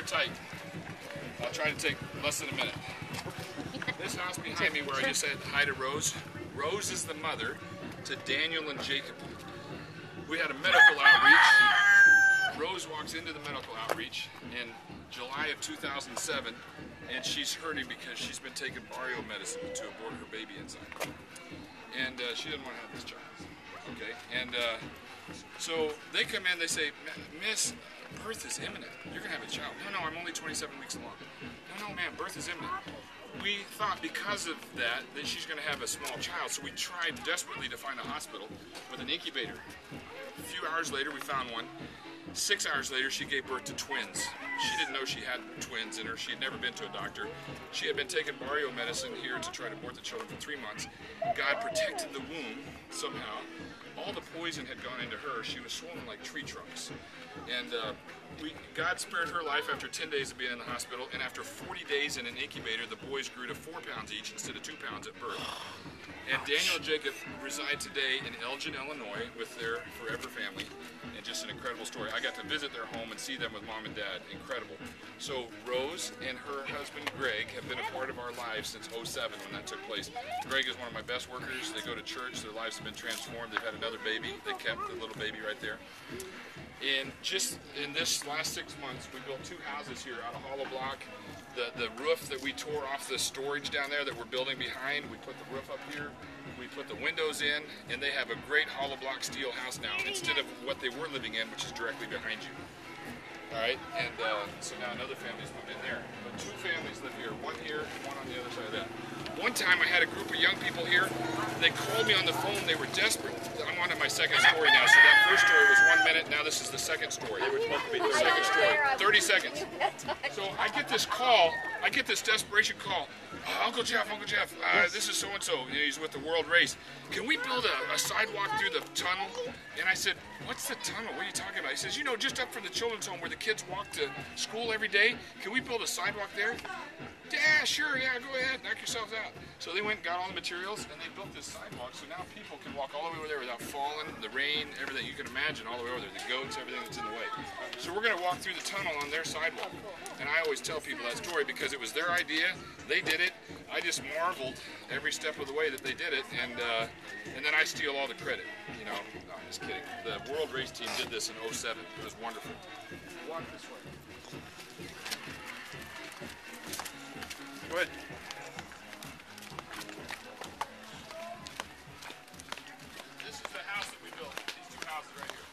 tight. I'll try to take less than a minute. This house behind me where I just said hi to Rose. Rose is the mother to Daniel and Jacob. We had a medical outreach. Rose walks into the medical outreach in July of 2007, and she's hurting because she's been taking barrio medicine to abort her baby inside. And she doesn't want to have this child. Okay, and so they come in, they say, Miss, birth is imminent. You're going to have a child. No, I'm only 27 weeks along. No, ma'am, birth is imminent. We thought because of that she's going to have a small child, so we tried desperately to find a hospital with an incubator. A few hours later, we found one. 6 hours later, she gave birth to twins. She didn't know she had twins in her. She had never been to a doctor. She had been taking barrio medicine here to try to abort the children for 3 months. God protected the womb somehow. All the poison had gone into her. She was swollen like tree trunks. And God spared her life after 10 days of being in the hospital. And after 40 days in an incubator, the boys grew to 4 pounds each instead of 2 pounds at birth. And Daniel and Jacob reside today in Elgin, Illinois with their forever family. And just an incredible story. I got to visit their home and see them with mom and dad. Incredible. So Rose and her husband Greg have been a part of our lives since 2007 when that took place. Greg is one of my best workers. They go to church. Their lives have been transformed. They've had another baby. They kept the little baby right there. And just in this last 6 months, we built 2 houses here out of hollow block. The roof that we tore off the storage down there that we're building behind, we put the roof up here, we put the windows in, and they have a great hollow block steel house now instead of what they were living in, which is directly behind you. All right, and so now another family's moved in there. But 2 families live here, one here and one on the other side of that. One time I had a group of young people here. They called me on the phone. They were desperate. I'm on to my second story now. So that first story was 1 minute. Now this is the second story. They were supposed to be the second story. 30 seconds. So I get this call. I get this desperation call. Uncle Jeff, this is so-and-so. He's with the World Race. Can we build a sidewalk through the tunnel? And I said, what's the tunnel? What are you talking about? He says, just up from the children's home where the kids walk to school every day. Can we build a sidewalk there? Yeah, sure, go ahead, knock yourselves out. So they went and got all the materials, and they built this sidewalk, so now people can walk all the way over there without falling, the rain, everything you can imagine all the way over there, the goats, everything that's in the way. So we're going to walk through the tunnel on their sidewalk. And I always tell people that story because it was their idea, they did it, I just marveled every step of the way that they did it, and then I steal all the credit, No, I'm just kidding. The World Race Team did this in 2007. It was wonderful. Walk this way. Go ahead. This is the house that we built. These 2 houses right here.